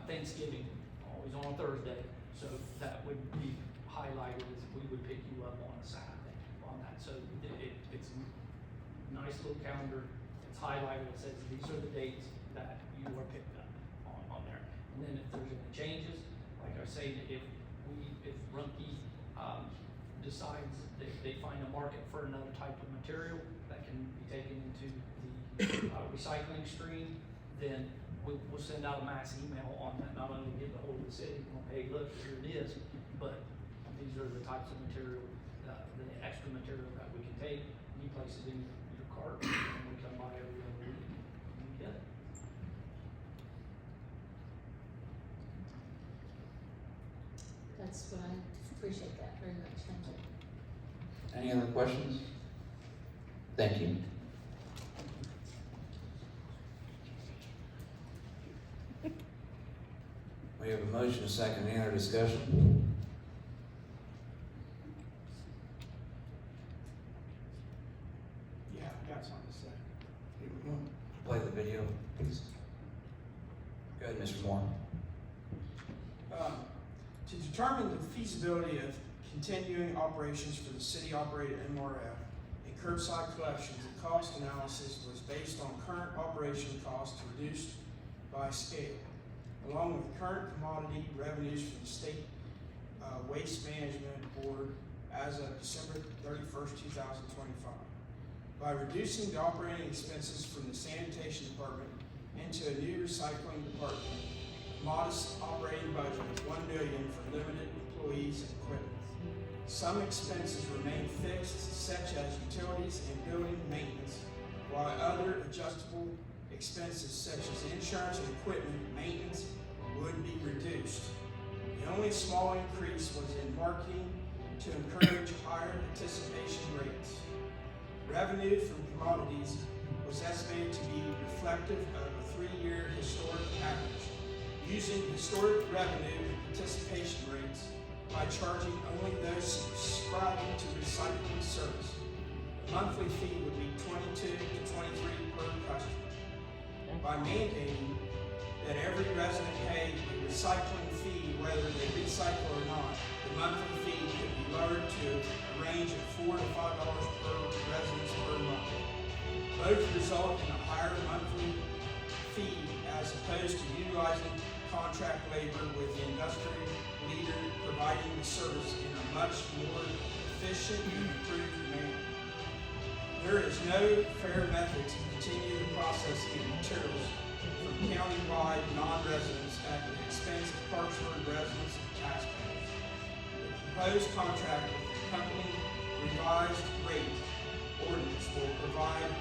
Thanksgiving, always on a Thursday, so that would be highlighted as we would pick you up on a Saturday on that. So it's a nice little calendar. It's highlighted. It says these are the dates that you are picked up on there. And then if there's any changes, like I say, if Rumpke decides they find a market for another type of material that can be taken into the recycling stream, then we'll send out a mass email on that, not only get the hold of the city, hey, look, here it is, but these are the types of material, the extra material that we can take, and you place it in your cart, and we come by every other week, and we get it. That's what I appreciate that very much, thank you. Any other questions? Thank you. We have a motion, a second, any other discussion? Yeah, I got something to say. Play the video, please. Go ahead, Mr. Moore. To determine the feasibility of continuing operations for the city-operated MRF and curbside collections, the cost analysis was based on current operation costs reduced by scale, along with current commodity revenues from the State Waste Management Board as of December 31st, 2025. By reducing the operating expenses from the sanitation department into a new recycling department, modest operating budget of $1 million for limited employees and equipment. Some expenses remain fixed, such as utilities and building maintenance, while other adjustable expenses such as insurance and equipment maintenance would be reduced. The only small increase was in marketing to encourage higher participation rates. Revenue from commodities was estimated to be reflective of a 3-year historic average, using historic revenue and participation rates by charging only those subscribing to recycling service. The monthly fee would be $22 to $23 per customer. By mandating that every resident pay a recycling fee whether they recycle or not, the monthly fee could be lowered to a range of $4 to $5 per resident per month. Both result in a higher monthly fee as opposed to utilizing contract labor with the industrial leader providing the service in a much more efficient and improved manner. There is no fair method to continue the processing of materials from countywide non-residents at the expense of Parkersburg residents and taxpayers. The proposed contract with the company revised rate ordinance will provide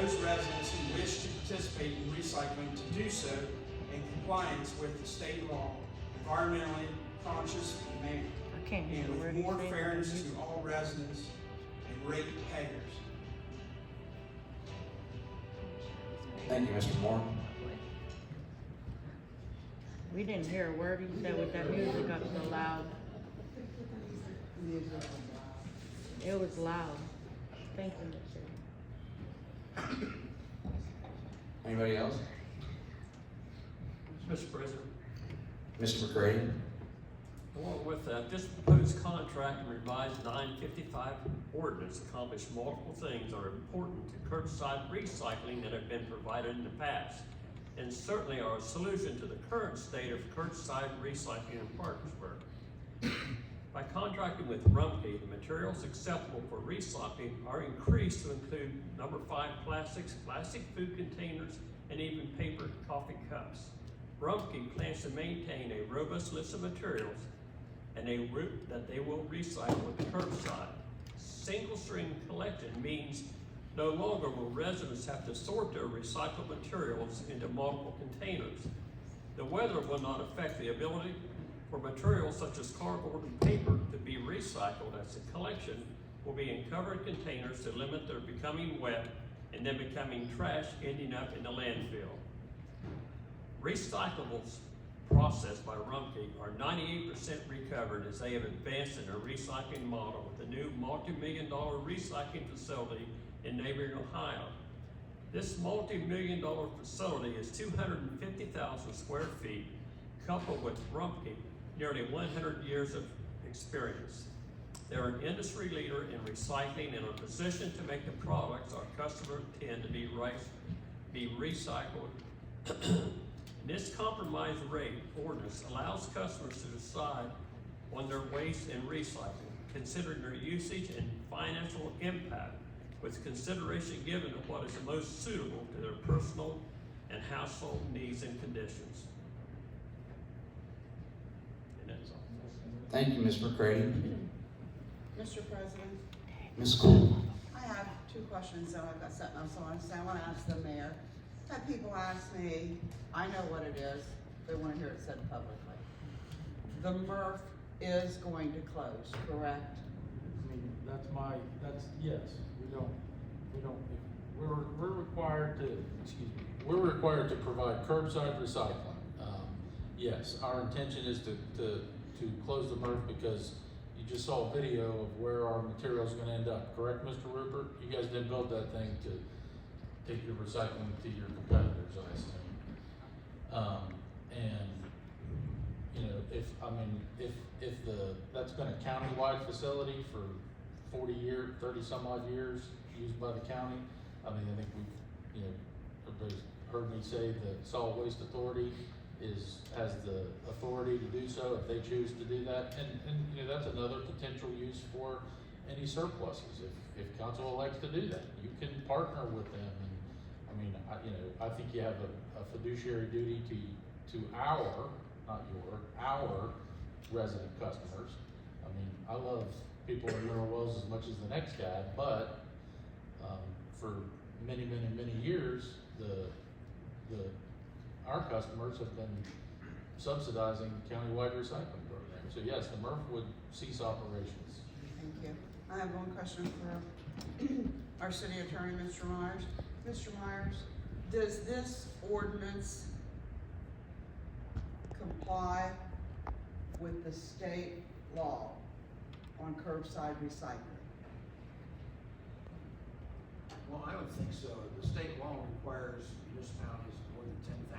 those residents who wish to participate in recycling to do so in compliance with the state law, environmentally conscious manner, and with more fairness to all residents and rate payers. Thank you, Mr. Moore. We didn't hear a word he said with that music up so loud. It was loud. Thank you, Mr. Anybody else? Mr. President, Mr. McCready? along with that, this proposed contract and revised 955 ordinance accomplish multiple things that are important to curbside recycling that have been provided in the past, and certainly are a solution to the current state of curbside recycling in Parkersburg. By contracting with Rumpke, the materials acceptable for recycling are increased to include number 5 plastics, plastic food containers, and even paper coffee cups. Rumpke plans to maintain a robust list of materials and a route that they will recycle at the curbside. Single stream collection means no longer will residents have to sort their recycled materials into multiple containers. The weather will not affect the ability for materials such as cardboard and paper to be recycled, as the collection will be in covered containers to limit their becoming wet and then becoming trash ending up in the landfill. Recyclables processed by Rumpke are 98% recovered, as they have advanced in their recycling model with a new multi-million-dollar recycling facility in neighboring Ohio. This multi-million-dollar facility is 250,000 square feet, coupled with Rumpke nearly 100 years of experience. They're an industry leader in recycling and are positioned to make the products our customers intend to be recycled. This compromise rate ordinance allows customers to decide on their waste and recycling, considering their usage and financial impact, with consideration given to what is the most suitable to their personal and household needs and conditions. And that's all. Thank you, Ms. McCready. Mr. President, Ms. Cole? I have 2 questions that I've got something else I want to say. I want to ask the mayor. I've had people ask me, I know what it is, they want to hear it said publicly. The MRF is going to close, correct? I mean, yes, we're required to provide curbside recycling. Yes, our intention is to close the MRF because you just saw a video of where our material is gonna end up, correct, Mr. Rupert? You guys didn't build that thing to take your recycling to your competitors, I assume. And, you know, if that's been a county-wide facility for 30 some odd years, used by the county. I mean, I think everybody's heard me say the Solid Waste Authority has the authority to do so if they choose to do that. And that's another potential use for any surpluses. If council elects to do that, you can partner with them. And I think you have a fiduciary duty to our resident customers. I mean, I love people in Mineral Wells as much as the next guy, but for many years, our customers have been subsidizing countywide recycling programs. So yes, the MRF would cease operations. Thank you. I have one question for our city attorney, Mr. Myers. Mr. Myers, does this ordinance comply with the state law on curbside recycling? Well, I would think so. The state law requires municipalities of more than 10,000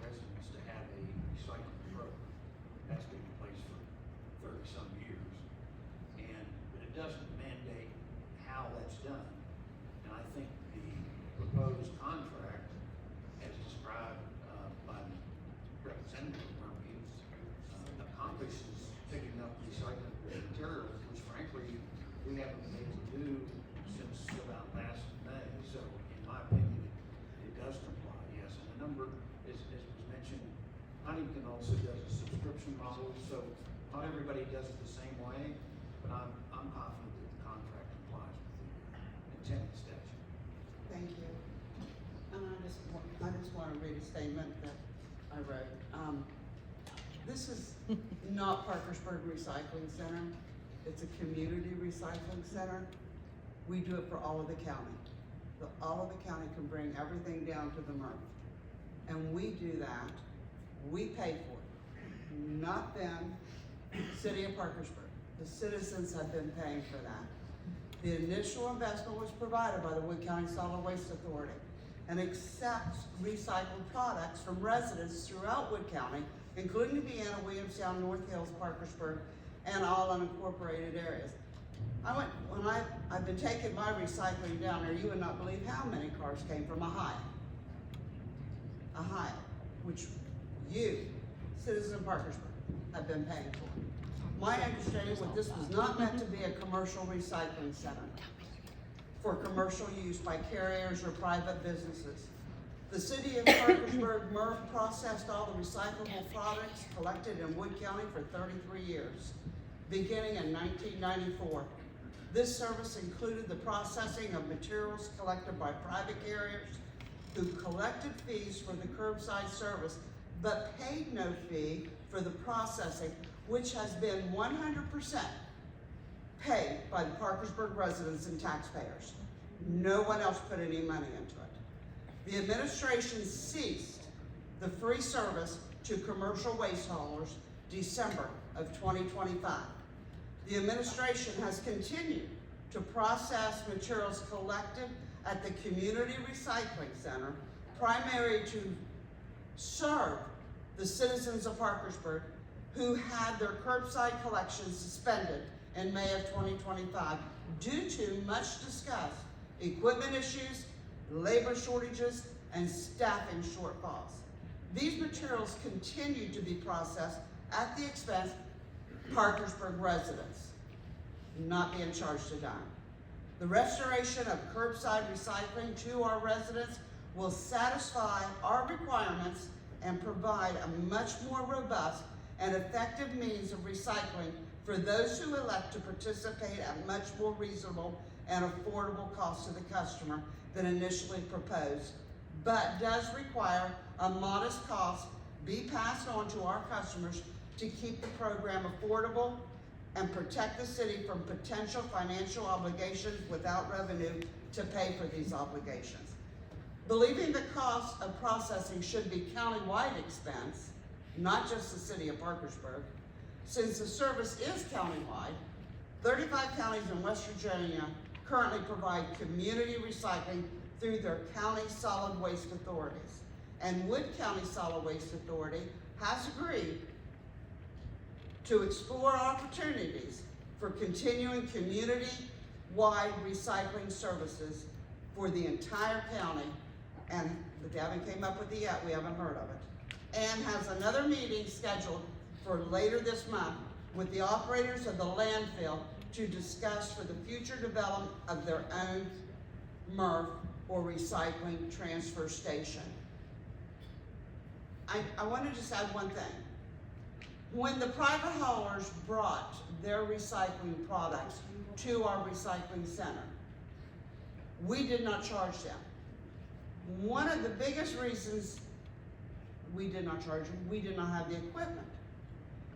residents to have a recycling program. That's been in place for 30-some years. But it doesn't mandate how that's done. And I think the proposed contract, as described by Representative Rumpke, accomplishes picking up recycled materials, which frankly we haven't been able to do since about last model, so not everybody does it the same way, but I'm confident that the contract complies with the intent of the statute. Thank you. And I just want to read a statement that I wrote. This is not Parkersburg Recycling Center. It's a community recycling center. We do it for all of the county. All of the county can bring everything down to the MRF. And we do that. We pay for it. Not them, City of Parkersburg. The citizens have been paying for that. The initial investment was provided by the Wood County Solid Waste Authority and accepts recycled products from residents throughout Wood County, including Vienna, Williamstown, North Hills, Parkersburg, and all unincorporated areas. I've been taking my recycling down there, you would not believe how many cars came from Ohio. Ohio, which you, citizens of Parkersburg, have been paying for. My understanding was this was not meant to be a commercial recycling center for commercial use by carriers or private businesses. The City of Parkersburg MRF processed all the recyclable products collected in Wood County for 33 years, beginning in 1994. This service included the processing of materials collected by private carriers who collected fees for the curbside service, but paid no fee for the processing, which has been 100% paid by the Parkersburg residents and taxpayers. No one else put any money into it. The administration ceased the free service to commercial waste haulers December of 2025. The administration has continued to process materials collected at the Community Recycling Center, primarily to serve the citizens of Parkersburg who had their curbside collections suspended in May of 2025 due to much discussed equipment issues, labor shortages, and staffing shortfalls. These materials continue to be processed at the expense of Parkersburg residents, not being charged a dime. The restoration of curbside recycling to our residents will satisfy our requirements and provide a much more robust and effective means of recycling for those who elect to participate at much more reasonable and affordable cost to the customer than initially proposed, but does require a modest cost be passed on to our customers to keep the program affordable and protect the city from potential financial obligations without revenue to pay for these obligations. Believing the cost of processing should be countywide expense, not just the City of Parkersburg, since the service is countywide, 35 counties in West Virginia currently provide community recycling through their county solid waste authorities. And Wood County Solid Waste Authority has agreed to explore opportunities for continuing community-wide recycling services for the entire county. And Gavin came up with the yet, we haven't heard of it. And has another meeting scheduled for later this month with the operators of the landfill to discuss for the future development of their own MRF or recycling transfer station. I want to just add one thing. When the private haulers brought their recycling products to our recycling center, we did not charge them. One of the biggest reasons we did not charge them, we did not have the equipment.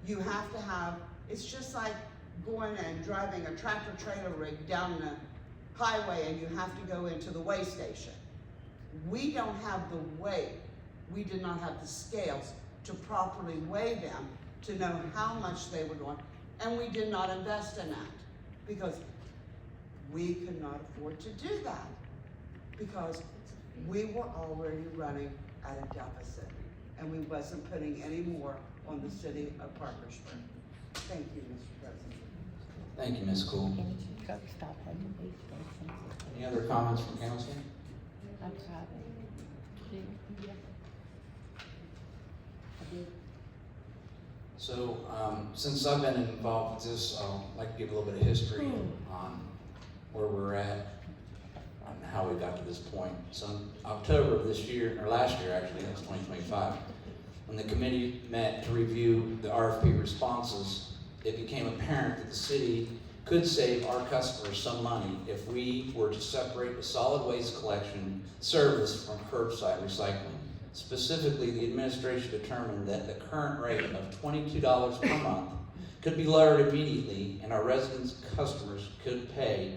You have to have, it's just like going and driving a tractor trailer rig down the highway and you have to go into the weigh station. We don't have the weight. We did not have the scales to properly weigh them to know how much they were going. And we did not invest in that because we could not afford to do that because we were already running at a deficit and we wasn't putting any more on the City of Parkersburg. Thank you, Mr. President. Thank you, Ms. Cool. Truck stop at the base station. Any other comments from council? I tried it. I did. So, since I've been involved with this, I'd like to give a little bit of history on where we're at and how we got to this point. So in October of this year, or last year actually, that's 2025, when the committee met to review the RFP responses, it became apparent that the city could save our customers some money if we were to separate the solid waste collection service from curbside recycling. Specifically, the administration determined that the current rate of $22 per month could be lowered immediately, and our residents' customers could pay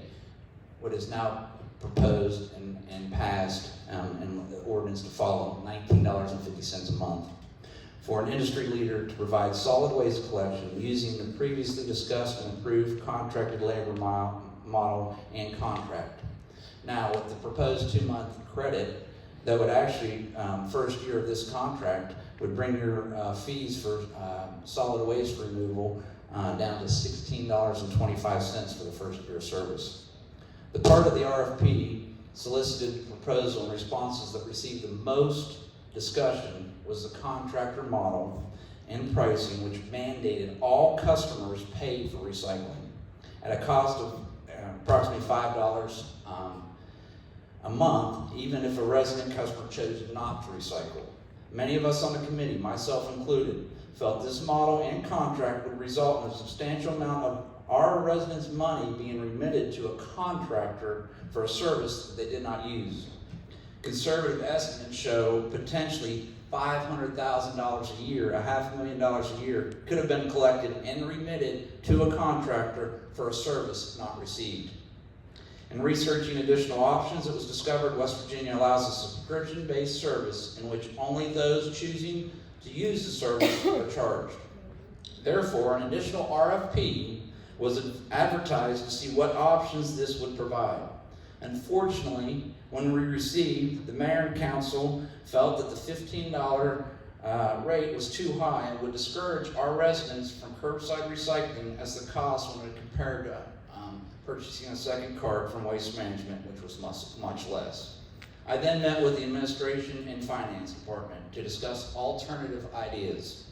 what is now proposed and passed, and the ordinance to follow, $19.50 a month, for an industry leader to provide solid waste collection using the previously discussed and approved contracted labor model and contract. Now, with the proposed 2-month credit, that would actually, first year of this contract, would bring your fees for solid waste removal down to $16.25 for the first year of service. The part of the RFP solicited proposal and responses that received the most discussion was the contractor model and pricing, which mandated all customers pay for recycling at a cost of approximately $5 a month, even if a resident customer chose not to recycle. Many of us on the committee, myself included, felt this model and contract would result in a substantial amount of our residents' money being remitted to a contractor for a service that they did not use. Conservative estimates show potentially $500,000 a year, $500,000 a year, could have been collected and remitted to a contractor for a service not received. In researching additional options, it was discovered West Virginia allows a subscription-based service in which only those choosing to use the service are charged. Therefore, an additional RFP was advertised to see what options this would provide. Unfortunately, when we received, the mayor and council felt that the $15 rate was too high and would discourage our residents from curbside recycling, as the cost when compared to purchasing a second cart from Waste Management, which was much less. I then met with the administration and finance department to discuss alternative ideas.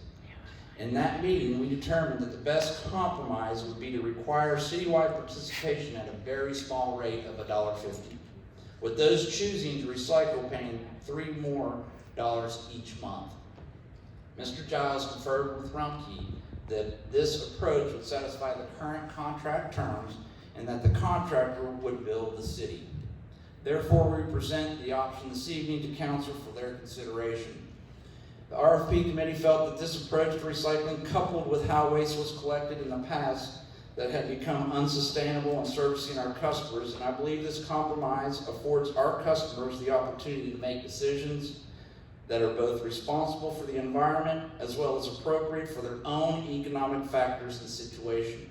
In that meeting, we determined that the best compromise would be to require citywide participation at a very small rate of $1.50, with those choosing to recycle paying $3 more each month. Mr. Giles conferred with Rumpke that this approach would satisfy the current contract terms and that the contractor would bill the city. Therefore, we present the option this evening to council for their consideration. The RFP committee felt that this approach to recycling, coupled with how waste was collected in the past, that had become unsustainable in servicing our customers, and I believe this compromise affords our customers the opportunity to make decisions that are both responsible for the environment as well as appropriate for their own economic factors and situation.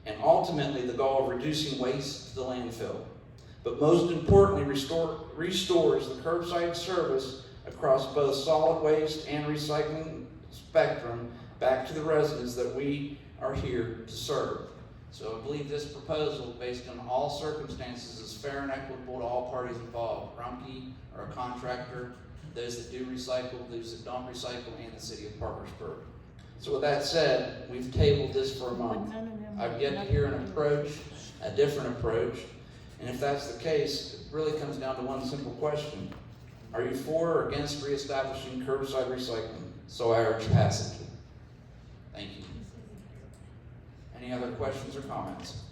And ultimately, the goal of reducing waste to the landfill. But most importantly, restores the curbside service across both solid waste and recycling spectrum back to the residents that we are here to serve. So I believe this proposal, based on all circumstances, is fair and equitable to all parties involved. Rumpke, or a contractor, those that do recycle, those that don't recycle, and the city of Parkersburg. So with that said, we've tabled this for a month. I've yet to hear an approach, a different approach, and if that's the case, it really comes down to one simple question. Are you for or against reestablishing curbside recycling? So I urge passage. Thank you. Any other questions or comments?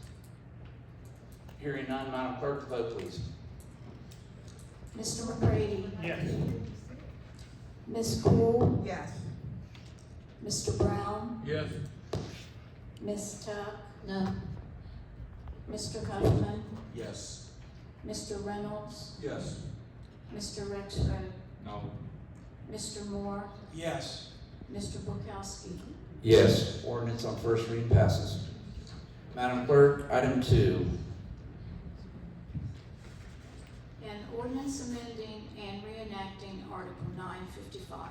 Hearing none, Madam Clerk, vote please. Mr. McCready? Yes. Ms. Cool? Yes. Mr. Brown? Yes. Ms. Tuck? No. Mr. Huffman? Yes. Mr. Reynolds? Yes. Mr. Rexford? No. Mr. Moore? Yes. Mr. Bukowski? Yes. Ordinance on first reading passes. Madam Clerk, item 2. An ordinance amending and reenacting Article 955.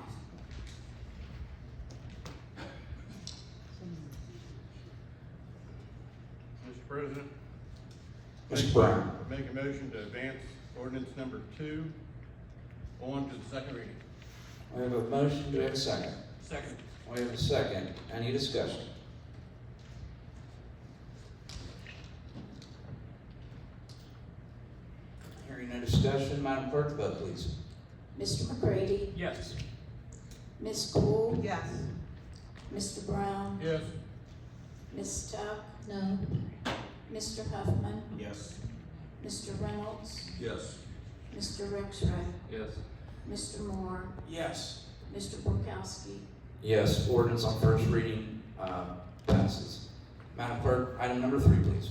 Mr. President? Mr. Brown. Make a motion to advance ordinance number 2 on to the second reading. We have a motion, do we have a second? Second. We have a second. Any discussion? Hearing no discussion, Madam Clerk, vote please. Mr. McCready? Yes. Ms. Cool? Yes. Mr. Brown? Yes. Ms. Tuck? No. Mr. Huffman? Yes. Mr. Reynolds? Yes. Mr. Rexroth? Yes. Mr. Moore? Yes. Mr. Borkowski? Yes, ordinance on first reading passes. Madam Clerk, item number 3, please.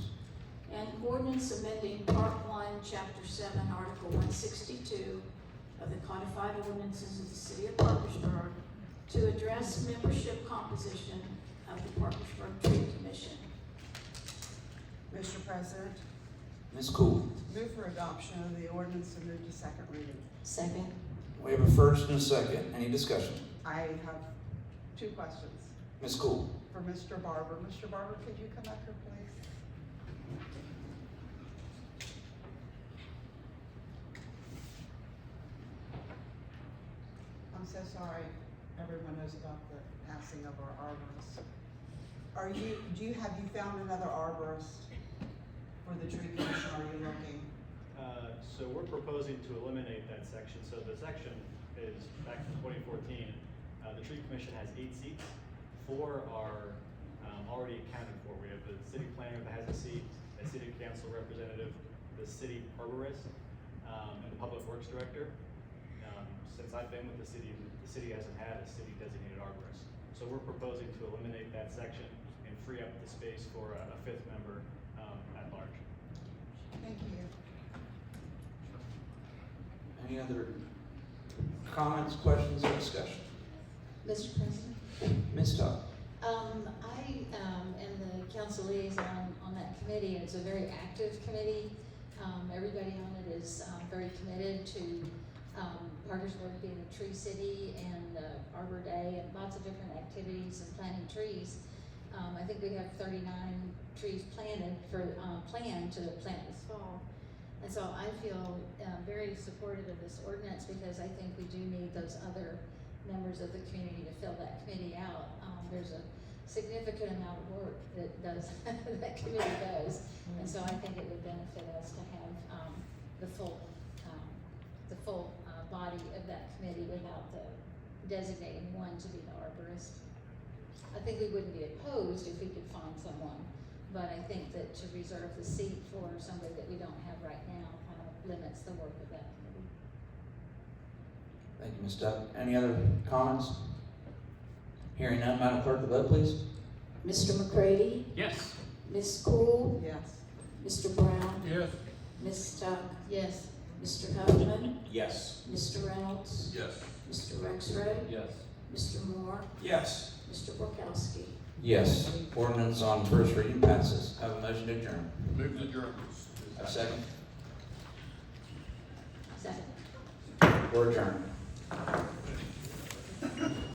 An ordinance amending Part 1, Chapter 7, Article 162 of the codified ordinances of the city of Parkersburg to address membership composition of the Parkersburg Tree Commission. Mr. President, Ms. Cool. move for adoption of the ordinance and move to second reading. Second. We have a first and a second. Any discussion? I have 2 questions Ms. Cool. for Mr. Barber. Mr. Barber, could you come up here, please? I'm so sorry, everyone knows about the passing of our arborist. Have you found another arborist for the tree commission? Are you looking? So we're proposing to eliminate that section. So the section is back from 2014. The tree commission has 8 seats. 4 are already accounted for. We have the city planner that has a seat, a city council representative, the city arborist, and the public works director. Since I've been with the city hasn't had a city designated arborist. So we're proposing to eliminate that section and free up the space for a 5th member at large. Thank you. Any other comments, questions, or discussion? Mr. President? Ms. Tuck. I am the council liaison on that committee, and it's a very active committee. Everybody on it is very committed to Parkersburg being a tree city and Arbor Day and lots of different activities and planting trees. I think we have 39 trees planted for planned to plant this fall. And so I feel very supportive of this ordinance because I think we do need those other members of the community to fill that committee out. There's a significant amount of work that that committee does, and so I think it would benefit us to have the full body of that committee without the designating one to be the arborist. I think we wouldn't be opposed if we could find someone, but I think that to reserve the seat for somebody that we don't have right now kind of limits the work of that committee. Thank you, Ms. Tuck. Any other comments? Hearing none, Madam Clerk, the vote, please. Mr. McCready? Yes. Ms. Cool? Yes. Mr. Brown? Yes. Ms. Tuck? Yes. Mr. Huffman? Yes. Mr. Reynolds? Yes. Mr. Rexroth? Yes. Mr. Moore? Yes. Mr. Borkowski? Yes. Ordinance on first reading passes. Have a motion to adjourn. Move to adjourn. Have a second. Second. We're adjourned.